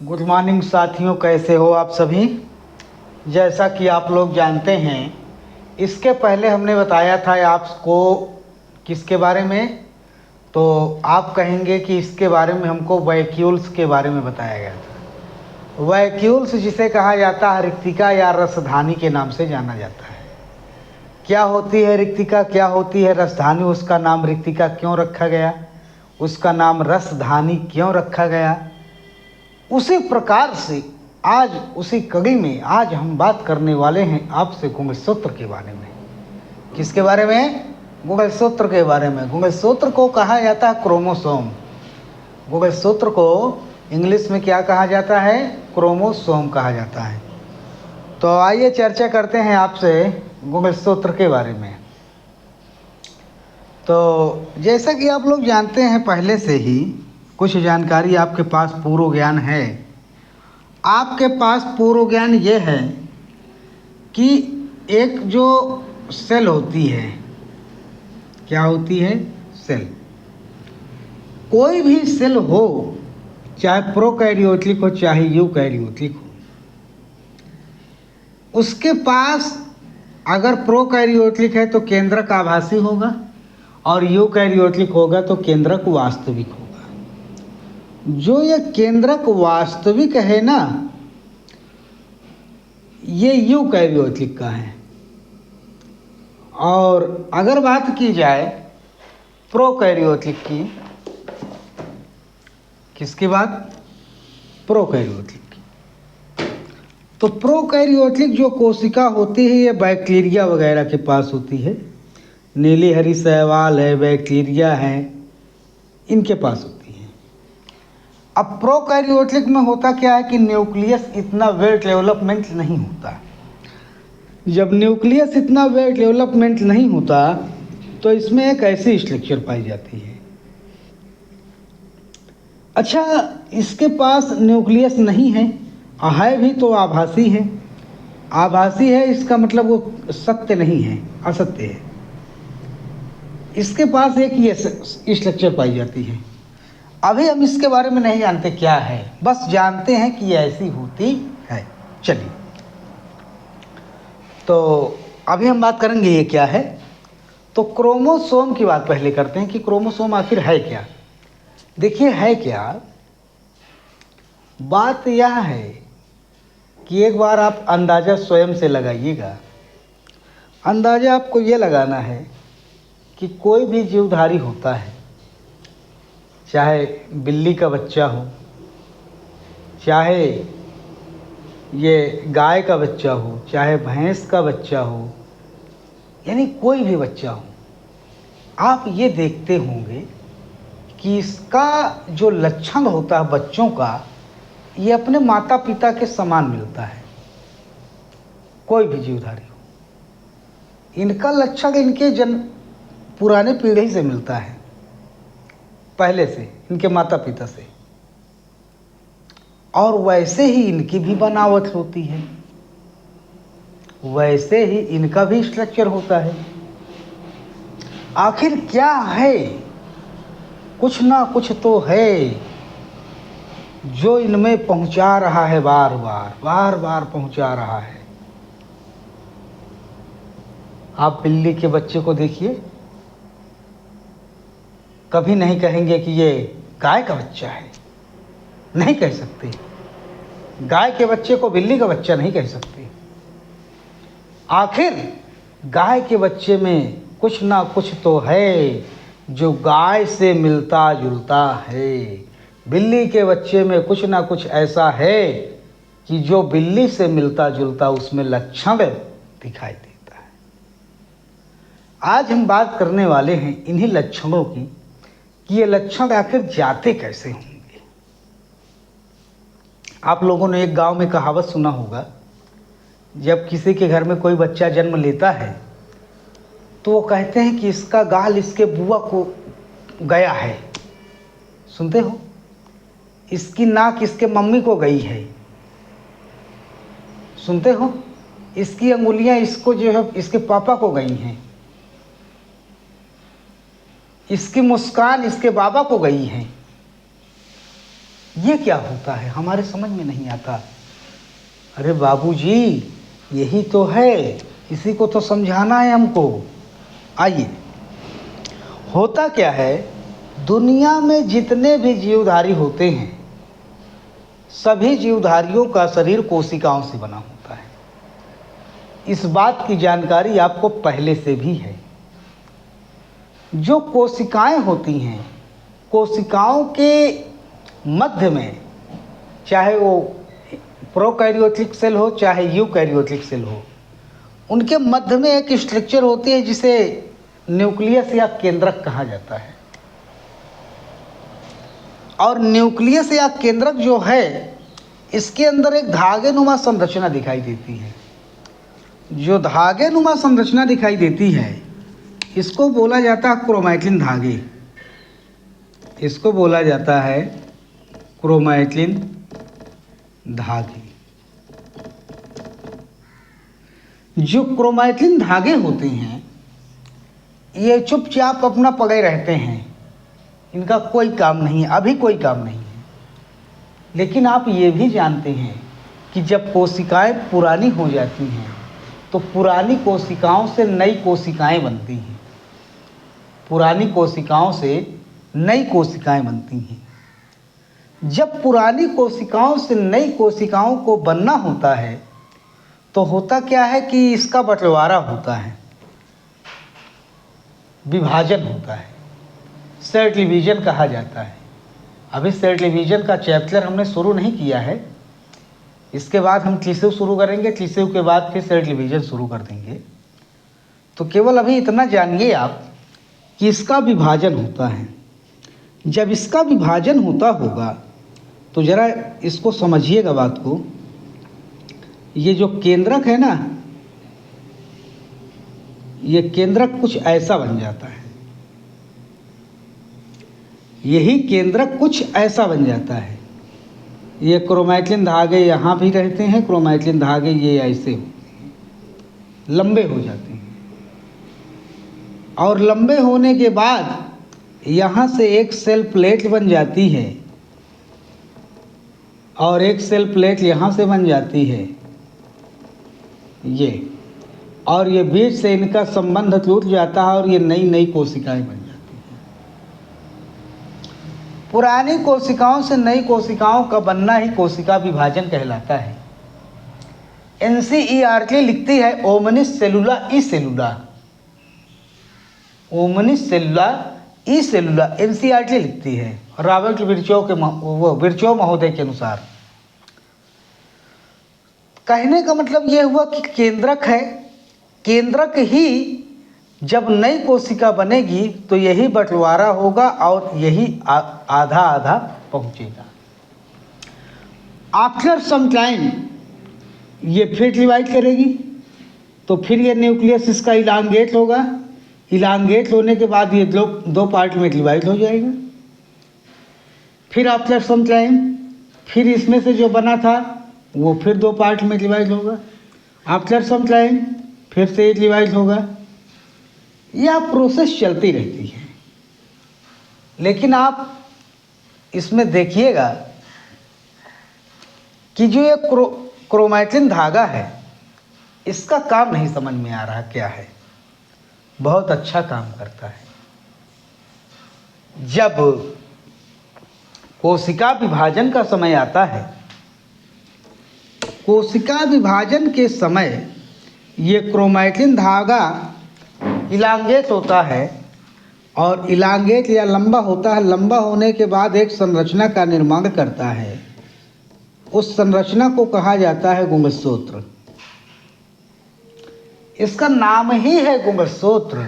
Good morning साथियों, कैसे हो आप सभी। जैसा कि आप लोग जानते हैं, इसके पहले हमने बताया था आपको किसके बारे में, तो आप कहेंगे कि इसके बारे में हमको वैक्यूल्स के बारे में बताया गया था। वैक्यूल्स जिसे कहा जाता है रिक्तिका या रसधानी के नाम से जाना जाता है। क्या होती है रिक्तिका, क्या होती है रसधानी, उसका नाम रिक्तिका क्यों रखा गया, उसका नाम रसधानी क्यों रखा गया, उसी प्रकार से आज उसी कड़ी में आज हम बात करने वाले हैं आपसे गुणसूत्र के बारे में। किसके बारे में? गुणसूत्र के बारे में। गुणसूत्र को कहा जाता है क्रोमोसोम। गुणसूत्र को इंग्लिश में क्या कहा जाता है? क्रोमोसोम कहा जाता है। तो आइए चर्चा करते हैं आपसे गुणसूत्र के बारे में। तो जैसा कि आप लोग जानते हैं, पहले से ही कुछ जानकारी आपके पास पूर्व ज्ञान है। आपके पास पूर्व ज्ञान ये है कि एक जो सेल होती है, क्या होती है? सेल। कोई भी सेल हो, चाहे प्रोकैरियोटिक हो चाहे यूकैरियोटिक हो, उसके पास अगर प्रोकैरियोटिक है तो केंद्रक आभासी होगा और यूकैरियोटिक होगा तो केंद्रक वास्तविक होगा। जो ये केंद्रक वास्तविक है ना, ये यूकैरियोटिक का है। और अगर बात की जाए प्रोकैरियोटिक की, किसकी बात? प्रोकैरियोटिक की। तो प्रोकैरियोटिक जो कोशिका होती है ये बैक्टीरिया वगैरह के पास होती है। नीली हरी शैवाल है, बैक्टीरिया है, इनके पास होती है। अब प्रोकैरियोटिक में होता क्या है कि न्यूक्लियस इतना वेल डेवलपमेंट नहीं होता। जब न्यूक्लियस इतना वेल डेवलपमेंट नहीं होता तो इसमें एक ऐसी स्ट्रक्चर पाई जाती है। अच्छा, इसके पास न्यूक्लियस नहीं है, है भी तो आभासी है। आभासी है इसका मतलब वो सत्य नहीं है, असत्य है। इसके पास एक ये स्ट्रक्चर पाई जाती है। अभी हम इसके बारे में नहीं जानते क्या है, बस जानते हैं कि ऐसी होती है। चलिए, तो अभी हम बात करेंगे ये क्या है। तो क्रोमोसोम की बात पहले करते हैं कि क्रोमोसोम आखिर है क्या। देखिए, है क्या, बात यह है कि एक बार आप अंदाज़ा स्वयं से लगाइएगा। अंदाज़ा आपको ये लगाना है कि कोई भी जीवधारी होता है, चाहे बिल्ली का बच्चा हो, चाहे ये गाय का बच्चा हो, चाहे भैंस का बच्चा हो, यानी कोई भी बच्चा हो, आप ये देखते होंगे कि इसका जो लक्षण होता है बच्चों का, ये अपने माता पिता के समान मिलता है। कोई भी जीवधारी हो, इनका लक्षण इनके पुराने पीढ़ी से मिलता है, पहले से इनके माता पिता से। और वैसे ही इनकी भी बनावट होती है, वैसे ही इनका भी स्ट्रक्चर होता है। आखिर क्या है? कुछ ना कुछ तो है जो इनमें पहुंचा रहा है, बार बार पहुंचा रहा है। आप बिल्ली के बच्चे को देखिए, कभी नहीं कहेंगे कि ये गाय का बच्चा है, नहीं कह सकते। गाय के बच्चे को बिल्ली का बच्चा नहीं कह सकते। आखिर गाय के बच्चे में कुछ ना कुछ तो है जो गाय से मिलता जुलता है। बिल्ली के बच्चे में कुछ ना कुछ ऐसा है कि जो बिल्ली से मिलता जुलता उसमें लक्षण दिखाई देता है। आज हम बात करने वाले हैं इन्हीं लक्षणों की कि ये लक्षण आखिर जाते कैसे होंगे। आप लोगों ने एक गांव में कहावत सुना होगा, जब किसी के घर में कोई बच्चा जन्म लेता है तो वो कहते हैं कि इसका गाल इसके बुआ को गया है। सुनते हो? इसकी नाक इसके मम्मी को गई है। सुनते हो? इसकी अंगुलियां इसको जो है इसके पापा को गई हैं। इसकी मुस्कान इसके बाबा को गई हैं। ये क्या होता है, हमारे समझ में नहीं आता। अरे बाबूजी, यही तो है, इसी को तो समझाना है हमको। आइए, होता क्या है, दुनिया में जितने भी जीवधारी होते हैं, सभी जीवधारियों का शरीर कोशिकाओं से बना होता है। इस बात की जानकारी आपको पहले से भी है। जो कोशिकाएं होती हैं, कोशिकाओं के मध्य में, चाहे वो प्रोकैरियोटिक सेल हो चाहे यूकैरियोटिक सेल हो, उनके मध्य में एक स्ट्रक्चर होती है जिसे न्यूक्लियस या केंद्रक कहा जाता है। और न्यूक्लियस या केंद्रक जो है, इसके अंदर एक धागे नुमा संरचना दिखाई देती है। जो धागे नुमा संरचना दिखाई देती है, इसको बोला जाता है क्रोमैटिन धागे। इसको बोला जाता है क्रोमैटिन धागे। जो क्रोमैटिन धागे होते हैं, ये चुपचाप अपना पड़े रहते हैं, इनका कोई काम नहीं है, अभी कोई काम नहीं है। लेकिन आप ये भी जानते हैं कि जब कोशिकाएं पुरानी हो जाती हैं, तो पुरानी कोशिकाओं से नई कोशिकाएं बनती हैं। पुरानी कोशिकाओं से नई कोशिकाएं बनती हैं। जब पुरानी कोशिकाओं से नई कोशिकाओं को बनना होता है, तो होता क्या है कि इसका बंटवारा होता है, विभाजन होता है, सेल डिवीजन कहा जाता है। अभी सेल डिवीजन का चैप्टर हमने शुरू नहीं किया है, इसके बाद हम टिश्यू शुरू करेंगे, टिश्यू के बाद फिर सेल डिवीजन शुरू कर देंगे। तो केवल अभी इतना जानिए आप कि इसका विभाजन होता है। जब इसका विभाजन होता होगा तो ज़रा इसको समझिएगा बात को। ये जो केंद्रक है ना, ये केंद्रक कुछ ऐसा बन जाता है। यही केंद्रक कुछ ऐसा बन जाता है। ये क्रोमैटिन धागे यहाँ भी रहते हैं, क्रोमैटिन धागे ये ऐसे लंबे हो जाते हैं। और लंबे होने के बाद यहाँ से एक सेल प्लेट बन जाती है, और एक सेल प्लेट यहाँ से बन जाती है ये, और ये बीच से इनका संबंध टूट जाता है और ये नई नई कोशिकाएं बन जाती हैं। पुरानी कोशिकाओं से नई कोशिकाओं का बनना ही कोशिका विभाजन कहलाता है। NCERT लिखती है ओमनिस सेलुला ई सेलुला, ओमनिस सेलुला ई सेलुला NCERT लिखती है रॉबर्ट विर्चो महोदय के अनुसार। कहने का मतलब यह हुआ कि केंद्रक है, केंद्रक ही जब नई कोशिका बनेगी तो यही बंटवारा होगा और यही आधा आधा पहुंचेगा। आफ्टर सम टाइम ये फिर डिवाइड करेगी, तो फिर ये न्यूक्लियस इसका इलांगेट होगा। इलांगेट होने के बाद ये दो पार्ट में डिवाइड हो जाएगा। फिर आफ्टर सम टाइम फिर इसमें से जो बना था वो फिर दो पार्ट में डिवाइड होगा। आफ्टर सम टाइम फिर से ये डिवाइड होगा। यह प्रोसेस चलती रहती है। लेकिन आप इसमें देखिएगा कि जो ये क्रोमैटिन धागा है, इसका काम नहीं समझ में आ रहा क्या है। बहुत अच्छा काम करता है। जब कोशिका विभाजन का समय आता है, कोशिका विभाजन के समय ये क्रोमैटिन धागा इलांगेट होता है, और इलांगेट या लंबा होता है। लंबा होने के बाद एक संरचना का निर्माण करता है। उस संरचना को कहा जाता है गुंगसूत्र। इसका नाम ही है गुंगसूत्र,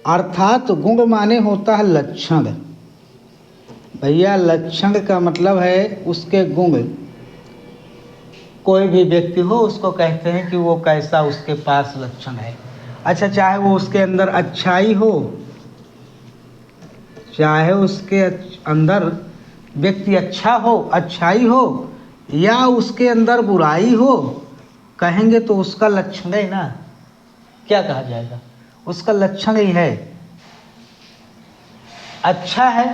अर्थात गुंग माने होता है लक्षण। भैया लक्षण का मतलब है उसके गुण। कोई भी व्यक्ति हो उसको कहते हैं कि वो कैसा उसके पास लक्षण है। अच्छा, चाहे वो उसके अंदर अच्छाई हो, चाहे उसके अंदर व्यक्ति अच्छा हो, अच्छाई हो, या उसके अंदर बुराई हो, कहेंगे तो उसका लक्षण है ना। क्या कहा जाएगा? उसका लक्षण ही है। अच्छा है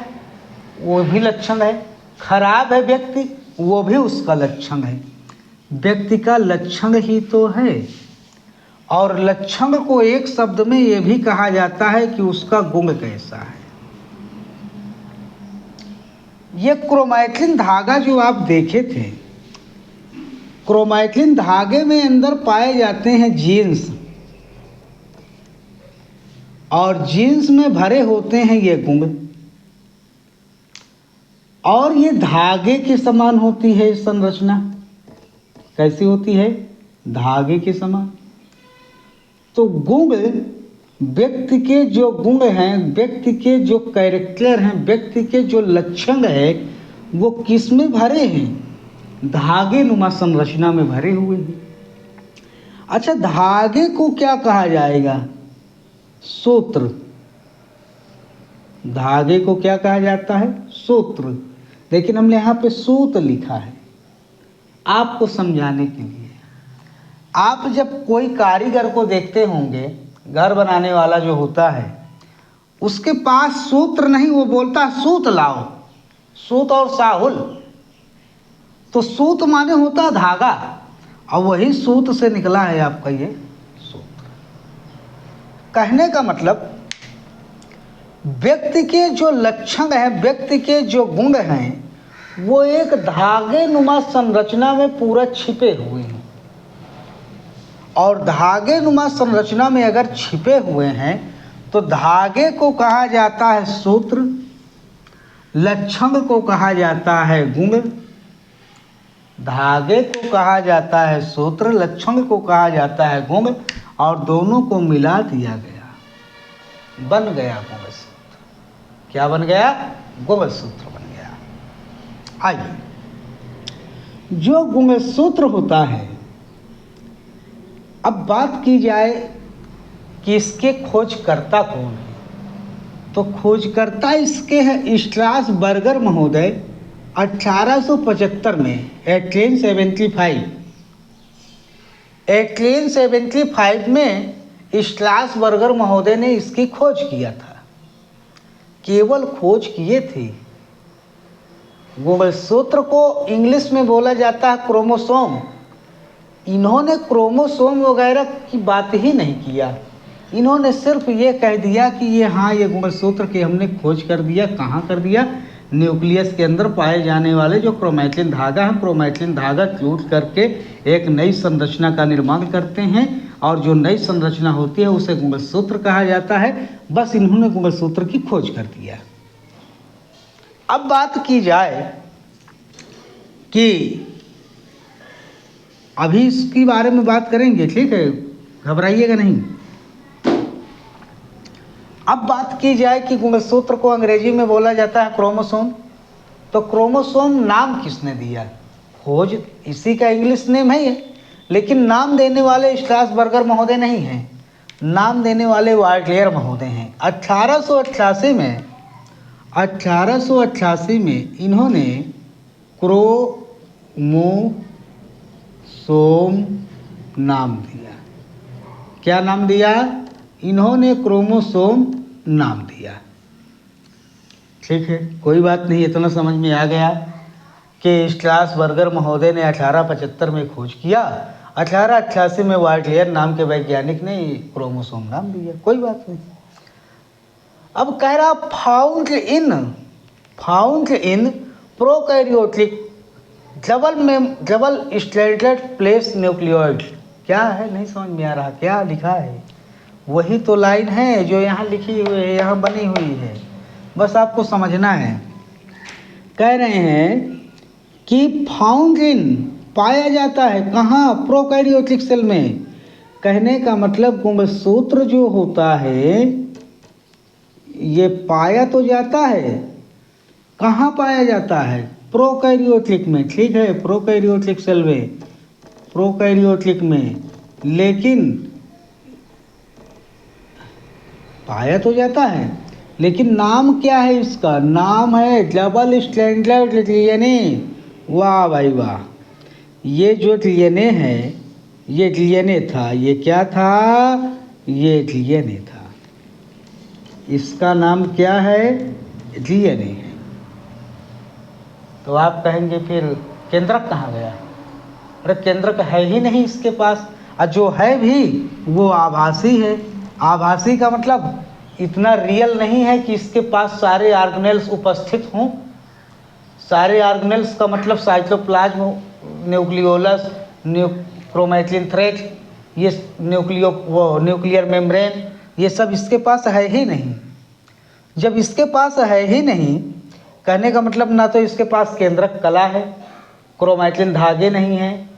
वो भी लक्षण है, खराब है व्यक्ति, वो भी उसका लक्षण है। व्यक्ति का लक्षण ही तो है। और लक्षण को एक शब्द में ये भी कहा जाता है कि उसका गुण कैसा है। ये क्रोमैटिन धागा जो आप देखे थे, क्रोमैटिन धागे में अंदर पाए जाते हैं जीन्स, और जीन्स में भरे होते हैं ये गुण, और ये धागे के समान होती है संरचना। कैसी होती है? धागे के समान। तो गुण, व्यक्ति के जो गुण हैं, व्यक्ति के जो कैरेक्टर हैं, व्यक्ति के जो लक्षण है, वो किस में भरे हैं? धागे नुमा संरचना में भरे हुए हैं। अच्छा, धागे को क्या कहा जाएगा? सूत्र। धागे को क्या कहा जाता है? सूत्र। लेकिन हमने यहाँ पे सूत लिखा है आपको समझाने के लिए। आप जब कोई कारीगर को देखते होंगे, घर बनाने वाला जो होता है, उसके पास सूत्र नहीं, वो बोलता है सूत लाओ, सूत और साहुल। तो सूत माने होता है धागा, और वही सूत से निकला है आपका ये सूत्र। कहने का मतलब व्यक्ति के जो लक्षण है, व्यक्ति के जो गुण हैं, वो एक धागे नुमा संरचना में पूरा छिपे हुए हैं। और धागे नुमा संरचना में अगर छिपे हुए हैं तो धागे को कहा जाता है सूत्र, लक्षण को कहा जाता है गुण। धागे को कहा जाता है सूत्र, लक्षण को कहा जाता है गुण, और दोनों को मिला दिया गया, बन गया गुणसूत्र। क्या बन गया? गुणसूत्र बन गया। आइए, जो गुणसूत्र होता है, अब बात की जाए कि इसके खोजकर्ता कौन है, तो खोजकर्ता इसके हैं स्ट्रासबर्गर महोदय। 1875 में 1875 में स्ट्रासबर्गर महोदय ने इसकी खोज किया था। केवल खोज किए थे। गुणसूत्र को इंग्लिश में बोला जाता है क्रोमोसोम। इन्होंने क्रोमोसोम वगैरह की बात ही नहीं किया। इन्होंने सिर्फ ये कह दिया कि ये हाँ, ये गुणसूत्र की हमने खोज कर दिया। कहाँ कर दिया? न्यूक्लियस के अंदर पाए जाने वाले जो क्रोमैटिन धागा है, क्रोमैटिन धागा टूट करके एक नई संरचना का निर्माण करते हैं, और जो नई संरचना होती है उसे गुणसूत्र कहा जाता है। बस इन्होंने गुणसूत्र की खोज कर दिया। अब बात की जाए कि अभी इसके बारे में बात करेंगे, ठीक है, घबराइएगा नहीं। अब बात की जाए कि गुणसूत्र को अंग्रेजी में बोला जाता है क्रोमोसोम। तो क्रोमोसोम नाम किसने दिया? खोज इसी का इंग्लिश नेम है ये, लेकिन नाम देने वाले स्ट्रासबर्गर महोदय नहीं हैं, नाम देने वाले वाल्टियर महोदय हैं। 1888 में इन्होंने क्रोमोसोम नाम दिया। क्या नाम दिया? इन्होंने क्रोमोसोम नाम दिया। ठीक है, कोई बात नहीं, इतना समझ में आ गया कि स्ट्रासबर्गर महोदय ने 1875 में खोज किया, 1888 में वाल्टियर नाम के वैज्ञानिक ने क्रोमोसोम नाम दिया। कोई बात नहीं। अब कह रहा found in prokaryotic double stranded place nucleoid. क्या है? नहीं समझ में आ रहा, क्या लिखा है? वही तो लाइन है जो यहाँ लिखी हुई है, यहाँ बनी हुई है, बस आपको समझना है। कह रहे हैं कि फाउंड इन पाया जाता है कहाँ? प्रोकैरियोटिक सेल में। कहने का मतलब गुणसूत्र जो होता है ये पाया तो जाता है, कहाँ पाया जाता है? प्रोकैरियोटिक में, ठीक है, प्रोकैरियोटिक सेल में, प्रोकैरियोटिक में। लेकिन पाया तो जाता है, लेकिन नाम क्या है इसका? नाम है डबल स्ट्रैंडेड डीएनए। वाह भाई वाह! ये जो डीएनए है, ये डीएनए था। ये क्या था? ये डीएनए था। इसका नाम क्या है? डीएनए है। तो आप कहेंगे फिर केंद्रक कहाँ गया? अरे केंद्रक है ही नहीं इसके पास, और जो है भी वो आभासी है। आभासी का मतलब इतना रियल नहीं है कि इसके पास सारे ऑर्गेनेल्स उपस्थित हों। सारे ऑर्गेनेल्स का मतलब साइटोप्लाज्म, न्यूक्लियोलस, क्रोमैटिन थ्रेड, ये न्यूक्लियर मेम्ब्रेन, ये सब इसके पास है ही नहीं। जब इसके पास है ही नहीं, कहने का मतलब ना तो इसके पास केंद्रक कला है, क्रोमैटिन धागे नहीं हैं,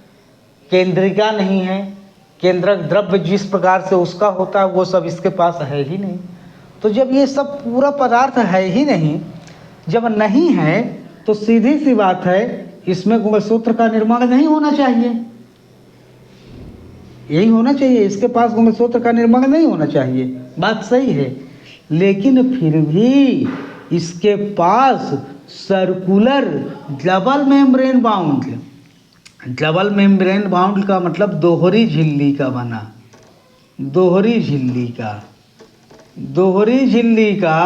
केंद्रिका नहीं है, केंद्रक द्रव्य जिस प्रकार से उसका होता है वो सब इसके पास है ही नहीं। तो जब ये सब पूरा पदार्थ है ही नहीं, जब नहीं है तो सीधी सी बात है इसमें गुणसूत्र का निर्माण नहीं होना चाहिए। यही होना चाहिए, इसके पास गुणसूत्र का निर्माण नहीं होना चाहिए, बात सही है। लेकिन फिर भी इसके पास circular double membrane bound, double membrane bound का मतलब दोहरी झिल्ली का बना, दोहरी झिल्ली का, दोहरी झिल्ली का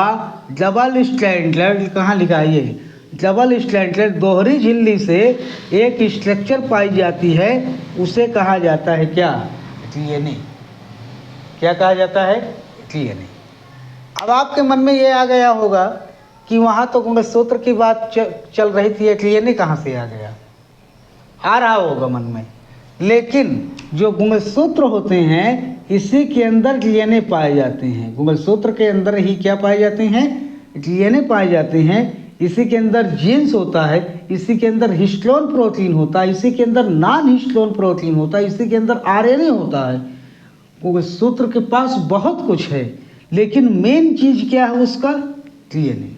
डबल स्टैंडर्ड, कहाँ लिखा है ये? डबल स्टैंडर्ड दोहरी झिल्ली से एक स्ट्रक्चर पाई जाती है, उसे कहा जाता है क्या? डीएनए। क्या कहा जाता है? डीएनए। अब आपके मन में ये आ गया होगा कि वहाँ तो गुणसूत्र की बात चल रही थी, डीएनए कहाँ से आ गया? आ रहा होगा मन में। लेकिन जो गुणसूत्र होते हैं इसी के अंदर डीएनए पाए जाते हैं। गुणसूत्र के अंदर ही क्या पाए जाते हैं? डीएनए पाए जाते हैं। इसी के अंदर जीन्स होता है, इसी के अंदर हिस्टोन प्रोटीन होता है, इसी के अंदर नॉन हिस्टोन प्रोटीन होता है, इसी के अंदर आरएनए होता है। गुणसूत्र के पास बहुत कुछ है, लेकिन मेन चीज क्या है उसका? डीएनए।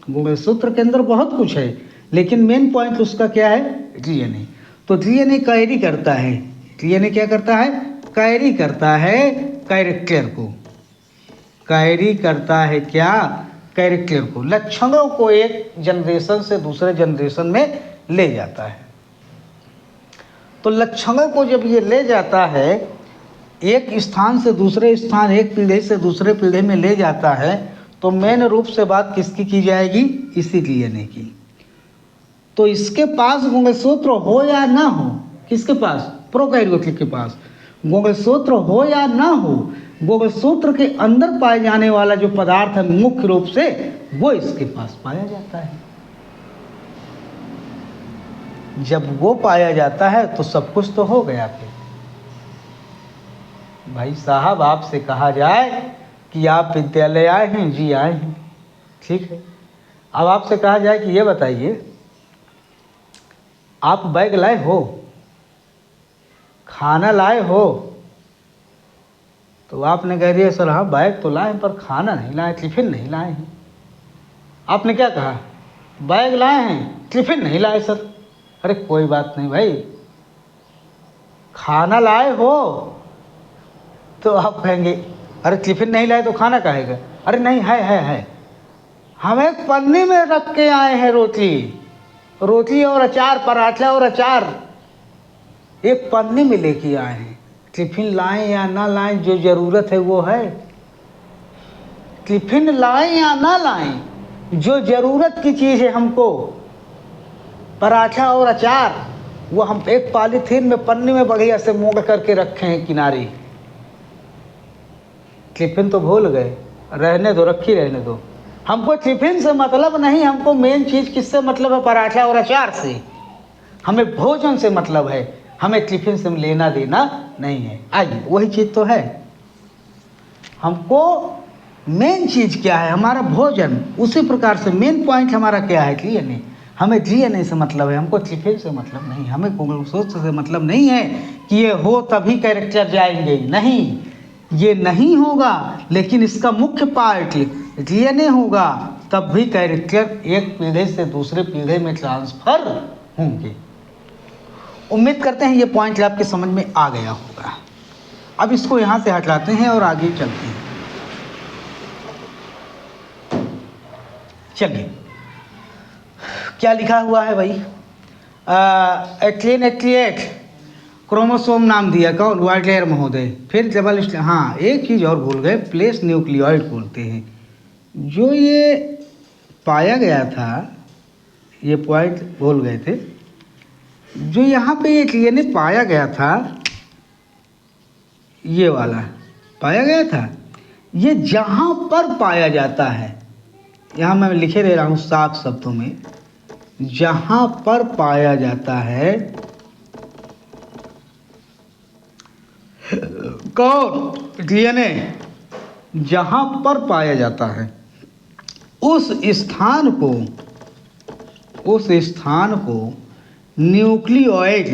गुणसूत्र के अंदर बहुत कुछ है, लेकिन मेन पॉइंट उसका क्या है? डीएनए। तो डीएनए कैरी करता है, डीएनए क्या करता है? कैरी करता है कैरेक्टर को। कैरी करता है क्या? कैरेक्टर को, लक्षणों को एक जनरेशन से दूसरे जनरेशन में ले जाता है। तो लक्षणों को जब ये ले जाता है, एक स्थान से दूसरे स्थान, एक पीढ़ी से दूसरे पीढ़ी में ले जाता है, तो मेन रूप से बात किसकी की जाएगी? इसी डीएनए की। तो इसके पास गुणसूत्र हो या ना हो, किसके पास? प्रोकैरियोटिक के पास। गुणसूत्र हो या ना हो, गुणसूत्र के अंदर पाए जाने वाला जो पदार्थ है मुख्य रूप से वो इसके पास पाया जाता है। जब वो पाया जाता है तो सब कुछ तो हो गया। फिर भाई साहब आपसे कहा जाए कि आप विद्यालय आए हैं? जी आए हैं, ठीक है। अब आपसे कहा जाए कि ये बताइए आप बैग लाए हो, खाना लाए हो, तो आपने कह दिया सर हाँ बैग तो लाए पर खाना नहीं लाए, टिफिन नहीं लाए हैं। आपने क्या कहा? बैग लाए हैं, टिफिन नहीं लाए सर। अरे कोई बात नहीं भाई, खाना लाए हो, तो आप कहेंगे अरे टिफिन नहीं लाए तो खाना कहेगा? अरे नहीं है हम एक पन्नी में रख के आए हैं, रोटी और अचार, पराठा और अचार एक पन्नी में लेके आए हैं। टिफिन लाएं या ना लाएं, जो ज़रूरत है वो है। टिफिन लाएं या ना लाएं, जो ज़रूरत की चीज़ है हमको, पराठा और अचार, वो हम एक पॉलीथीन में पन्नी में बढ़िया से मोड़ करके रखे हैं किनारे। टिफिन तो भूल गए, रहने दो, रखी रहने दो। हमको टिफिन से मतलब नहीं, हमको मेन चीज़ किससे मतलब है? पराठा और अचार से। हमें भोजन से मतलब है, हमें टिफिन से लेना देना नहीं है। आइए वही चीज़ तो है, हमको मेन चीज़ क्या है? हमारा भोजन। उसी प्रकार से मेन पॉइंट हमारा क्या है? डीएनए। हमें डीएनए से मतलब है, हमको टिफिन से मतलब नहीं, हमें गुणसूत्र से मतलब नहीं है कि ये हो तभी कैरेक्टर जाएंगे, नहीं, ये नहीं होगा। लेकिन इसका मुख्य पार्ट डीएनए होगा, तब भी कैरेक्टर एक पीढ़ी से दूसरे पीढ़ी में ट्रांसफर होंगे। उम्मीद करते हैं ये पॉइंट आपके समझ में आ गया होगा। अब इसको यहाँ से हटाते हैं और आगे चलते हैं। चलिए क्या लिखा हुआ है भाई? 1888 क्रोमोसोम नाम दिया कौन? वाइटलेयर महोदय। फिर डबल, हाँ एक चीज़ और भूल गए, प्लेस न्यूक्लियोइड बोलते हैं। जो ये पाया गया था ये पॉइंट भूल गए थे। जो यहाँ पे ये डीएनए पाया गया था, ये वाला पाया गया था, ये जहाँ पर पाया जाता है, यहाँ मैं लिखे दे रहा हूँ साफ शब्दों में, जहाँ पर पाया जाता है कौन, डीएनए जहाँ पर पाया जाता है उस स्थान को न्यूक्लियोइड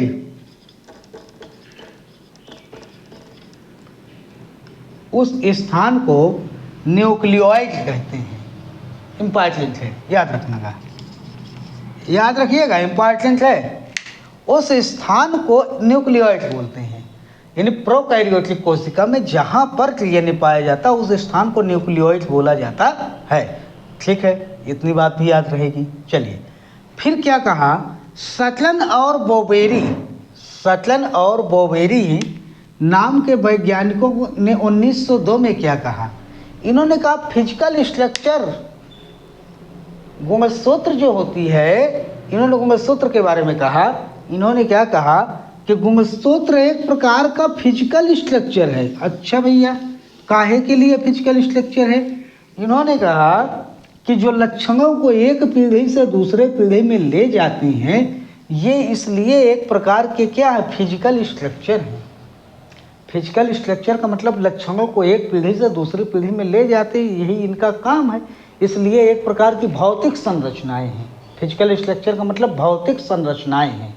कहते हैं। इम्पॉर्टेंट है, याद रखना का, याद रखिएगा, इम्पॉर्टेंट है। उस स्थान को न्यूक्लियोइड बोलते हैं। यानी प्रोकैरियोटिक कोशिका में जहाँ पर डीएनए पाया जाता है उस स्थान को न्यूक्लियोइड बोला जाता है। ठीक है, इतनी बात भी याद रहेगी। चलिए, फिर क्या कहा, सटलन और बोवेरी नाम के वैज्ञानिकों ने 1902 में क्या कहा, इन्होंने कहा फिजिकल स्ट्रक्चर, गुणसूत्र जो होती है, इन्होंने गुणसूत्र के बारे में कहा। इन्होंने क्या कहा कि गुणसूत्र एक प्रकार का फिजिकल स्ट्रक्चर है। अच्छा भैया, काहे के लिए फिजिकल स्ट्रक्चर है? इन्होंने कहा कि जो लक्षणों को एक पीढ़ी से दूसरे पीढ़ी में ले जाती हैं, ये इसलिए एक प्रकार के क्या है, फिजिकल स्ट्रक्चर है। फिजिकल स्ट्रक्चर का मतलब लक्षणों को एक पीढ़ी से दूसरी पीढ़ी में ले जाते, यही इनका काम है। इसलिए एक प्रकार की भौतिक संरचनाएं हैं। फिजिकल स्ट्रक्चर का मतलब भौतिक संरचनाएं हैं।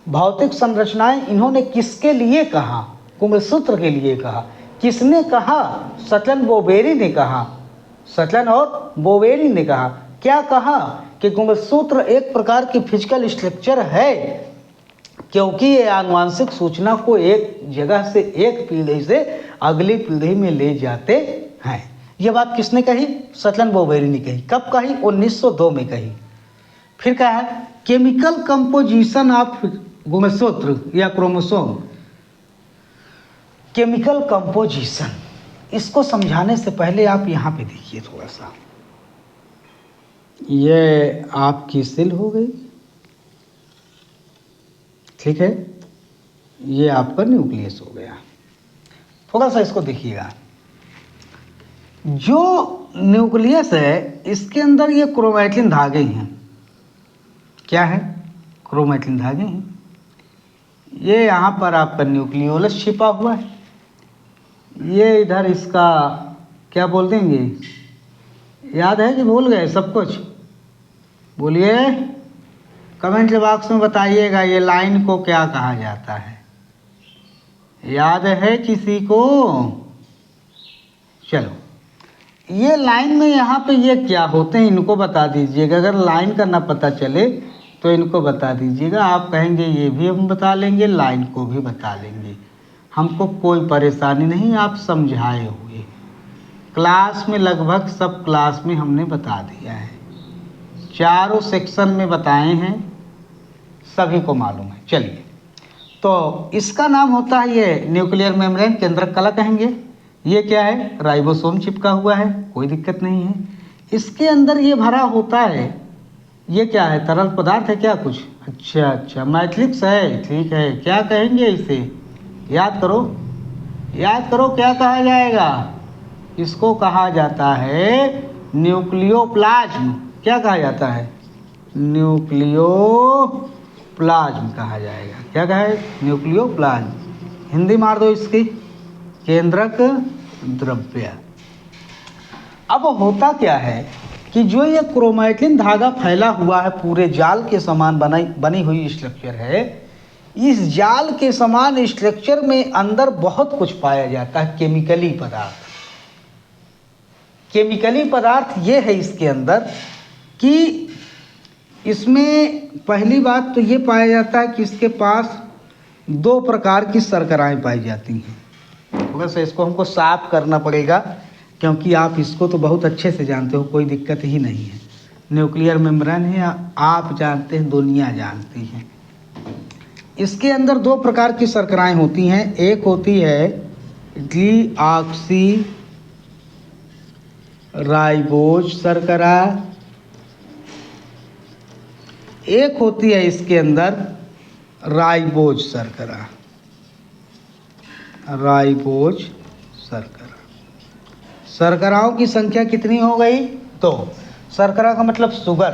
भौतिक संरचनाएं इन्होंने किसके लिए कहा? गुणसूत्र के लिए कहा। किसने कहा? सटलन बोवेरी ने कहा। सटलन और बोवेरी ने कहा। क्या कहा? कि गुणसूत्र एक प्रकार की फिजिकल स्ट्रक्चर है, क्योंकि ये आनुवांशिक सूचना को एक जगह से एक पीढ़ी से अगली पीढ़ी में ले जाते हैं। ये बात किसने कही? सटलन बोवेरी ने कही। कब कही? 1902 में कही। फिर कहा है केमिकल कंपोजिशन ऑफ गुणसूत्र या क्रोमोसोम। केमिकल कंपोजिशन, इसको समझाने से पहले आप यहाँ पे देखिए थोड़ा सा। ये आपकी सेल हो गई, ठीक है, ये आपका न्यूक्लियस हो गया। थोड़ा सा इसको देखिएगा। जो न्यूक्लियस है इसके अंदर ये क्रोमैटिन धागे हैं। क्या है? क्रोमैटिन धागे हैं। ये यहाँ पर आपका न्यूक्लियोलस छिपा हुआ है। ये इधर इसका क्या बोल देंगे, याद है कि भूल गए सब कुछ? बोलिए, कमेंट बॉक्स में बताइएगा ये लाइन को क्या कहा जाता है। याद है किसी को? चलो, ये लाइन में यहाँ पे ये क्या होते हैं इनको बता दीजिएगा। अगर लाइन का ना पता चले तो इनको बता दीजिएगा। आप कहेंगे ये भी हम बता लेंगे, लाइन को भी बता लेंगे, हमको कोई परेशानी नहीं। आप समझाए हुए क्लास में, लगभग सब क्लास में हमने बता दिया है, चारों सेक्शन में बताए हैं, सभी को मालूम है। चलिए, तो इसका नाम होता है ये न्यूक्लियर मेम्ब्रेन, केंद्रक कला कहेंगे। ये क्या है? राइबोसोम चिपका हुआ है, कोई दिक्कत नहीं है। इसके अंदर ये भरा होता है, ये क्या है? तरल पदार्थ है क्या कुछ? अच्छा, मैट्रिक्स है, ठीक है। क्या कहेंगे इसे? याद करो, याद करो, क्या कहा जाएगा? इसको कहा जाता है न्यूक्लियोप्लाज्म। क्या कहा जाता है? न्यूक्लियोप्लाज्म कहा जाएगा। क्या कहा है? न्यूक्लियोप्लाज्म। हिंदी मार दो इसकी, केंद्रक द्रव्य। अब होता क्या है कि जो ये क्रोमैटिन धागा फैला हुआ है, पूरे जाल के समान बनी हुई स्ट्रक्चर है। इस जाल के समान स्ट्रक्चर में अंदर बहुत कुछ पाया जाता है, केमिकली पदार्थ। केमिकली पदार्थ ये है इसके अंदर कि इसमें पहली बात तो ये पाया जाता है कि इसके पास दो प्रकार की शर्कराएं पाई जाती हैं। थोड़ा सा इसको हमको साफ करना पड़ेगा, क्योंकि आप इसको तो बहुत अच्छे से जानते हो, कोई दिक्कत ही नहीं है। न्यूक्लियर मेम्ब्रेन है, आप जानते हैं, दुनिया जानती है। इसके अंदर दो प्रकार की शर्कराएं होती हैं। एक होती है डीऑक्सी राइबोज शर्करा, एक होती है इसके अंदर राइबोज शर्करा, राइबोज शर्करा। शर्कराओं की संख्या कितनी हो गई? 2। शर्करा का मतलब शुगर,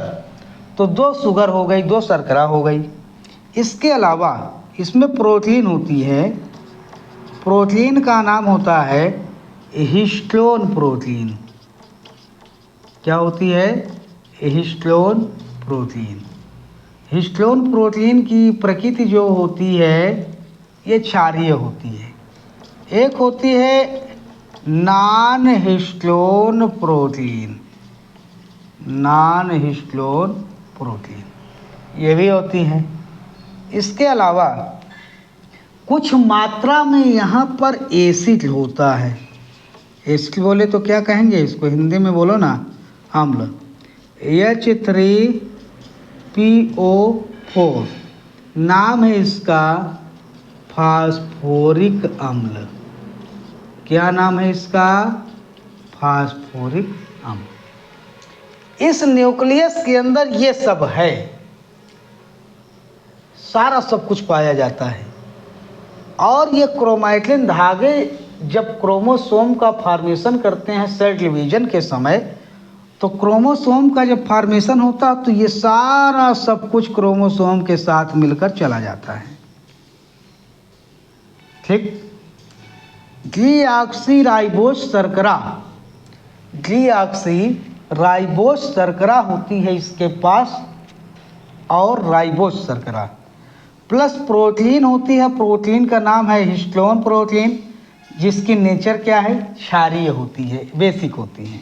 तो 2 शुगर हो गई, 2 शर्करा हो गई। इसके अलावा इसमें प्रोटीन होती है, प्रोटीन का नाम होता है हिस्टोन प्रोटीन। क्या होती है? Histone protein. हिस्टोन प्रोटीन की प्रकृति जो होती है ये क्षारीय होती है। एक होती है non histone protein, non histone protein, ये भी होती हैं। इसके अलावा कुछ मात्रा में यहाँ पर एसिड होता है। एसिड बोले तो क्या कहेंगे इसको? हिंदी में बोलो ना, अम्ल। H3PO4 नाम है इसका फास्फोरिक अम्ल। क्या नाम है इसका? फास्फोरिक अम्ल। इस न्यूक्लियस के अंदर ये सब है, सारा सब कुछ पाया जाता है। और ये क्रोमैटिन धागे जब क्रोमोसोम का फॉर्मेशन करते हैं सेल डिवीजन के समय, तो क्रोमोसोम का जब फॉर्मेशन होता है तो ये सारा सब कुछ क्रोमोसोम के साथ मिलकर चला जाता है। ठीक। डीऑक्सीराइबोज शर्करा, डीऑक्सीराइबोज शर्करा होती है इसके पास, और राइबोज शर्करा प्लस प्रोटीन होती है। प्रोटीन का नाम है हिस्टोन प्रोटीन, जिसकी नेचर क्या है? क्षारीय होती है, बेसिक होती है।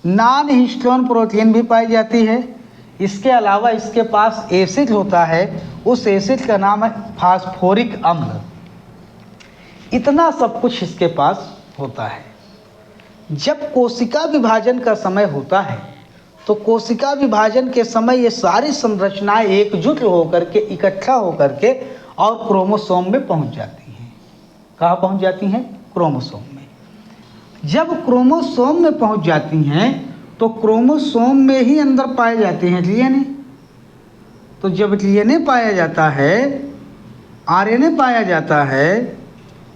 नॉन हिस्टोन प्रोटीन भी पाई जाती है। इसके अलावा इसके पास एसिड होता है, उस एसिड का नाम है फास्फोरिक अम्ल। इतना सब कुछ इसके पास होता है। जब कोशिका विभाजन का समय होता है तो कोशिका विभाजन के समय ये सारी संरचनाएं एकजुट होकर के, इकट्ठा होकर के और क्रोमोसोम में पहुंच जाती हैं। कहाँ पहुंच जाती हैं? क्रोमोसोम में। जब क्रोमोसोम में पहुंच जाती हैं तो क्रोमोसोम में ही अंदर पाए जाते हैं डीएनए। तो जब डीएनए पाया जाता है, आरएनए पाया जाता है,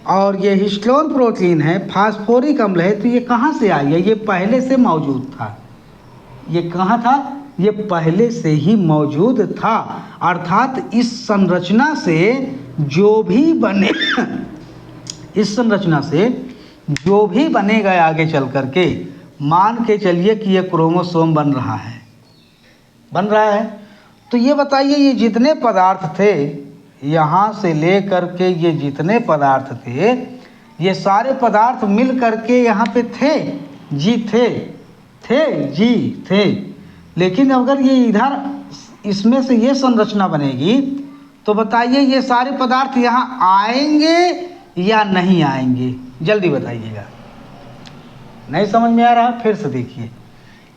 और ये हिस्टोन प्रोटीन है, फास्फोरिक अम्ल है, तो ये कहाँ से आई है? ये पहले से मौजूद था। ये कहाँ था? ये पहले से ही मौजूद था। अर्थात इस संरचना से जो भी बने इस संरचना से जो भी बनेगा आगे चल करके, मान के चलिए कि ये क्रोमोसोम बन रहा है। तो ये बताइए, ये जितने पदार्थ थे, यहाँ से ले करके ये जितने पदार्थ थे, ये सारे पदार्थ मिल करके यहाँ पे थे जी थे। लेकिन अगर ये इधर इसमें से ये संरचना बनेगी तो बताइए ये सारे पदार्थ यहाँ आएंगे या नहीं आएंगे? जल्दी बताइएगा। नहीं समझ में आ रहा? फिर से देखिए,